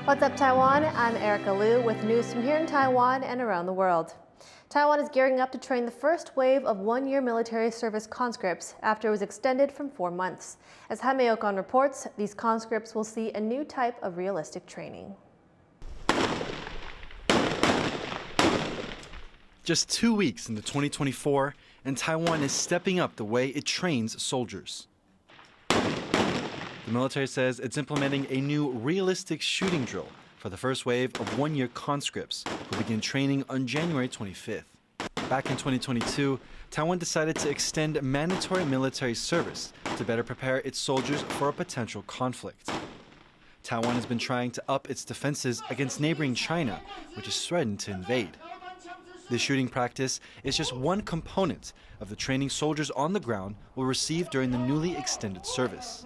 What's up, Taiwan? I'm Erika Liu with news from here in Taiwan and around the world. Taiwan is gearing up to train the first wave of one-year military service conscripts after it was extended from 4 months. As Hameokon reports, these conscripts will see a new type of realistic training. Just 2 weeks into 2024, and Taiwan is stepping up the way it trains soldiers. The military says it's implementing a new realistic shooting drill for the first wave of one-year conscripts who begin training on January 25th. Back in 2022, Taiwan decided to extend mandatory military service to better prepare its soldiers for a potential conflict. Taiwan has been trying to up its defenses against neighboring China, which is threatened to invade. This shooting practice is just one component of the training soldiers on the ground will receive during the newly extended service.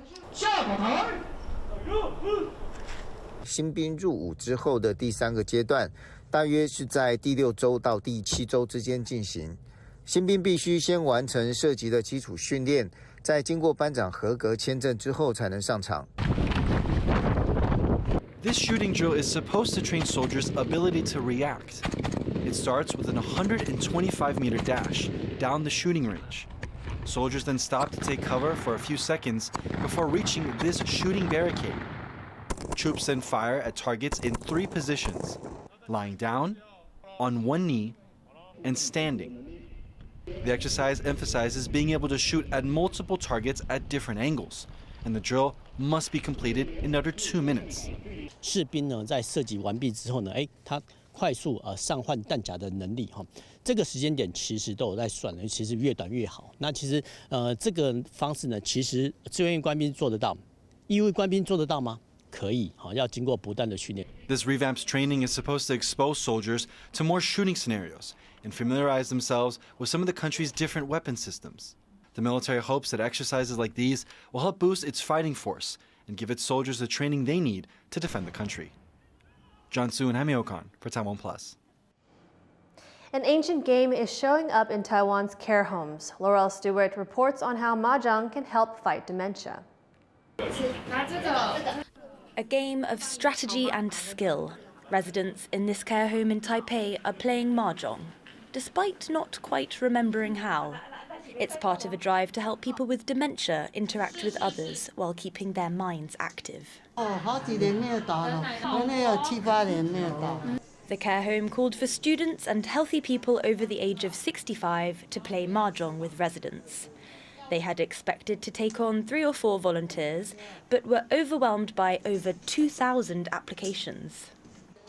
新兵入伍之后的第3个阶段，大约是在第6周到第7周之间进行。新兵必须先完成射击的基础训练，在经过班长合格签证之后才能上场。This shooting drill is supposed to train soldiers' ability to react. It starts with an 125-meter dash down the shooting range. Soldiers then stop to take cover for a few seconds before reaching this shooting barricade. Troops then fire at targets in 3 positions: lying down, on one knee, and standing. The exercise emphasizes being able to shoot at multiple targets at different angles, and the drill must be completed in under 2 minutes. 士兵呢，在射击完毕之后呢，他快速上换弹夹的能力这个时间点其实都有在算的，其实越短越好。那其实这个方式呢，其实志愿役官兵做得到，义务官兵做得到吗？可以，要经过不断的训练。This revamped training is supposed to expose soldiers to more shooting scenarios and familiarize themselves with some of the country's different weapon systems. The military hopes that exercises like these will help boost its fighting force and give its soldiers the training they need to defend the country. John Su and Hameokon for TaiwanPlus. An ancient game is showing up in Taiwan's care homes. Laurel Stewart reports on how Mahjong can help fight dementia. A game of strategy and skill. Residents in this care home in Taipei are playing Mahjong, despite not quite remembering how. It's part of a drive to help people with dementia interact with others while keeping their minds active. The care home called for students and healthy people over the age of 65 to play Mahjong with residents. They had expected to take on 3 or 4 volunteers, but were overwhelmed by over 2,000 applications.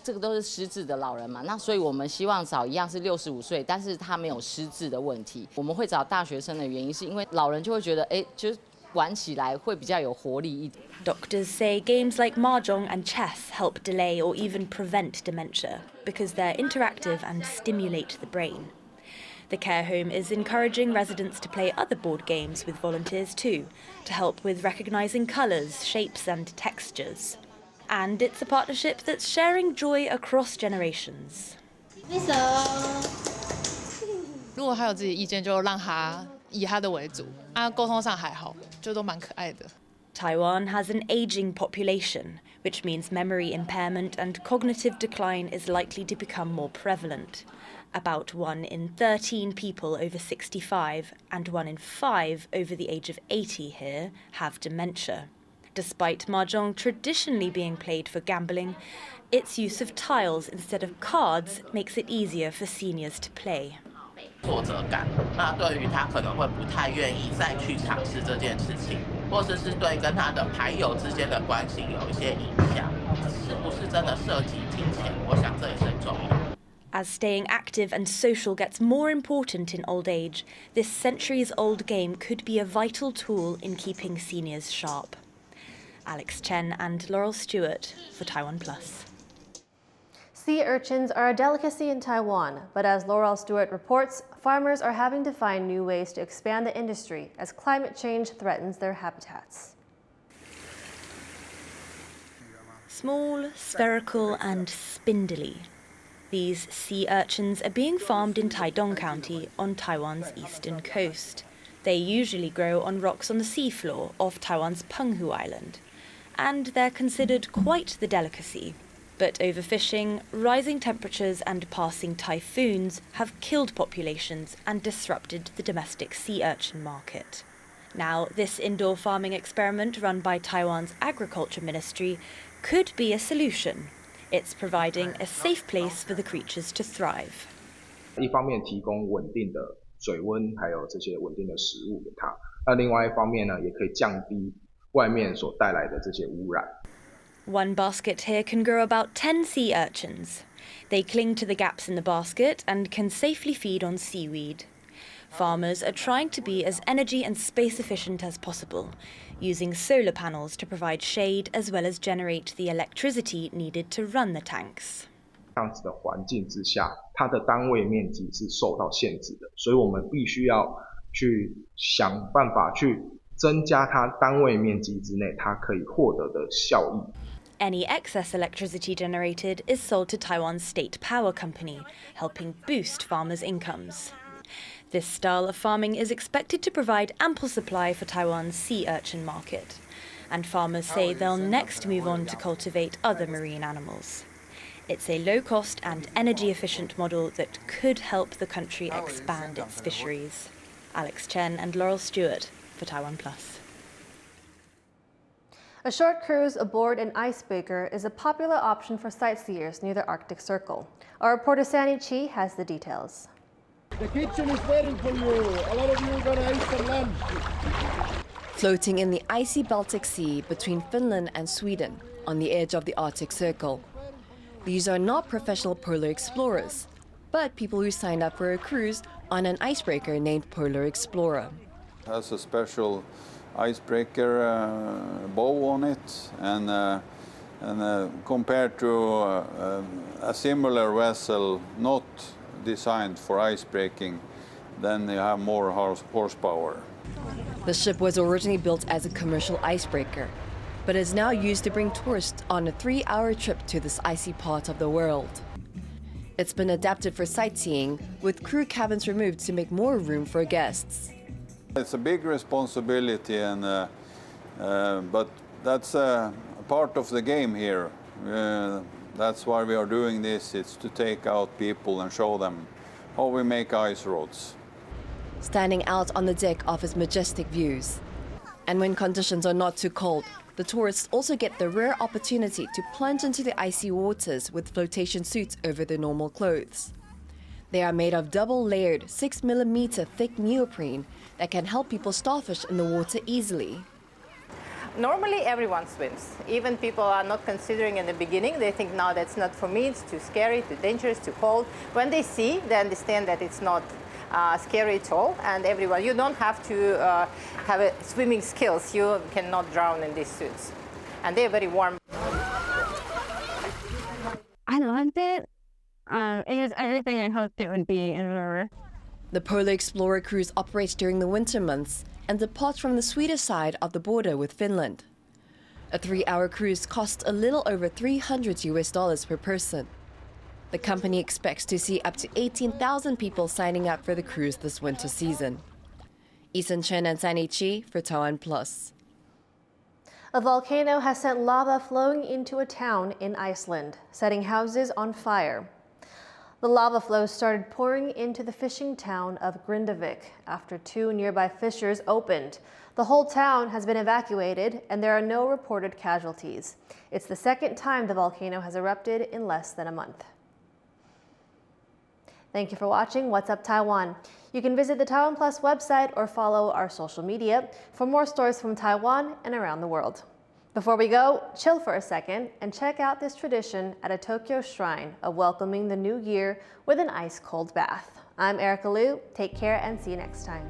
这个都是失智的老人嘛，那所以我们希望找一样是65岁，但是他没有失智的问题。我们会找大学生的原因是因为老人就会觉得，就是玩起来会比较有活力一点。Doctors say games like Mahjong and chess help delay or even prevent dementia because they're interactive and stimulate the brain. The care home is encouraging residents to play other board games with volunteers too, to help with recognizing colours, shapes and textures. And it's a partnership that's sharing joy across generations. 如果他有自己的意见，就让他以他的为主。沟通上还好，就都蛮可爱的。 Taiwan has an ageing population, which means memory impairment and cognitive decline is likely to become more prevalent. About 1 in 13 people over 65 and 1 in 5 over the age of 80 here have dementia. Despite Mahjong traditionally being played for gambling, its use of tiles instead of cards makes it easier for seniors to play. 挫折感，那对于他可能会不太愿意再去尝试这件事情，或者是对跟他的牌友之间的关系有一些影响。是不是真的涉及金钱？我想这也是很重要。 As staying active and social gets more important in old age, this centuries-old game could be a vital tool in keeping seniors sharp. Alex Chen and Laurel Stewart for TaiwanPlus. Sea urchins are a delicacy in Taiwan, but as Laurel Stewart reports, farmers are having to find new ways to expand the industry as climate change threatens their habitats. Small, spherical and spindly. These sea urchins are being farmed in Taitung County on Taiwan's eastern coast. They usually grow on rocks on the seafloor off Taiwan's Penghu Island, and they're considered quite the delicacy. But overfishing, rising temperatures and passing typhoons have killed populations and disrupted the domestic sea urchin market. Now, this indoor farming experiment run by Taiwan's Agriculture Ministry could be a solution. It's providing a safe place for the creatures to thrive. 一方面提供稳定的水温，还有这些稳定的食物给它。那另外一方面呢，也可以降低外面所带来的这些污染。One basket here can grow about 10 sea urchins. They cling to the gaps in the basket and can safely feed on seaweed. Farmers are trying to be as energy and space efficient as possible, using solar panels to provide shade as well as generate the electricity needed to run the tanks. 这样子的环境之下，它的单位面积是受到限制的，所以我们必须要去想办法去增加它单位面积之内它可以获得的效益。Any excess electricity generated is sold to Taiwan's state power company, helping boost farmers' incomes. This style of farming is expected to provide ample supply for Taiwan's sea urchin market, and farmers say they'll next move on to cultivate other marine animals. It's a low-cost and energy-efficient model that could help the country expand its fisheries. Alex Chen and Laurel Stewart for TaiwanPlus. A short cruise aboard an Icebreaker is a popular option for sightseers near the Arctic Circle. Our reporter Sandy Chi has the details. The kitchen is waiting for you. A lot of you are going to eat some lunch. Floating in the icy Baltic Sea between Finland and Sweden on the edge of the Arctic Circle. These are not professional polar explorers, but people who signed up for a cruise on an icebreaker named Polar Explorer. It has a special icebreaker bow on it, and compared to a similar vessel not designed for icebreaking, then you have more horsepower. The ship was originally built as a commercial icebreaker, but is now used to bring tourists on a 3-hour trip to this icy part of the world. It's been adapted for sightseeing, with crew cabins removed to make more room for guests. It's a big responsibility, but that's a part of the game here. That's why we are doing this. It's to take out people and show them how we make ice roads. Standing out on the deck offers majestic views. And when conditions are not too cold, the tourists also get the rare opportunity to plunge into the icy waters with flotation suits over their normal clothes. They are made of double-layered 6mm thick neoprene that can help people starfish in the water easily. Normally everyone swims. Even people are not considering in the beginning. They think, no, that's not for me, it's too scary, too dangerous, too cold. When they see, they understand that it's not scary at all. And everyone, you don't have to have swimming skills. You cannot drown in these suits. And they're very warm. I loved it. It was everything I hoped it would be in a river. The Polar Explorer cruise operates during the winter months and departs from the Swedish side of the border with Finland. A 3-hour cruise costs a little over $300 per person. The company expects to see up to 18,000 people signing up for the cruise this winter season. Isan Chen and Sandy Chi for TaiwanPlus. A volcano has sent lava flowing into a town in Iceland, setting houses on fire. The lava flows started pouring into the fishing town of Grindavik after 2 nearby fissures opened. The whole town has been evacuated and there are no reported casualties. It's the second time the volcano has erupted in less than a month. Thank you for watching What's Up Taiwan. You can visit the TaiwanPlus website or follow our social media for more stories from Taiwan and around the world. Before we go, chill for a second and check out this tradition at a Tokyo shrine of welcoming the new year with an ice-cold bath. I'm Erika Liu. Take care and see you next time.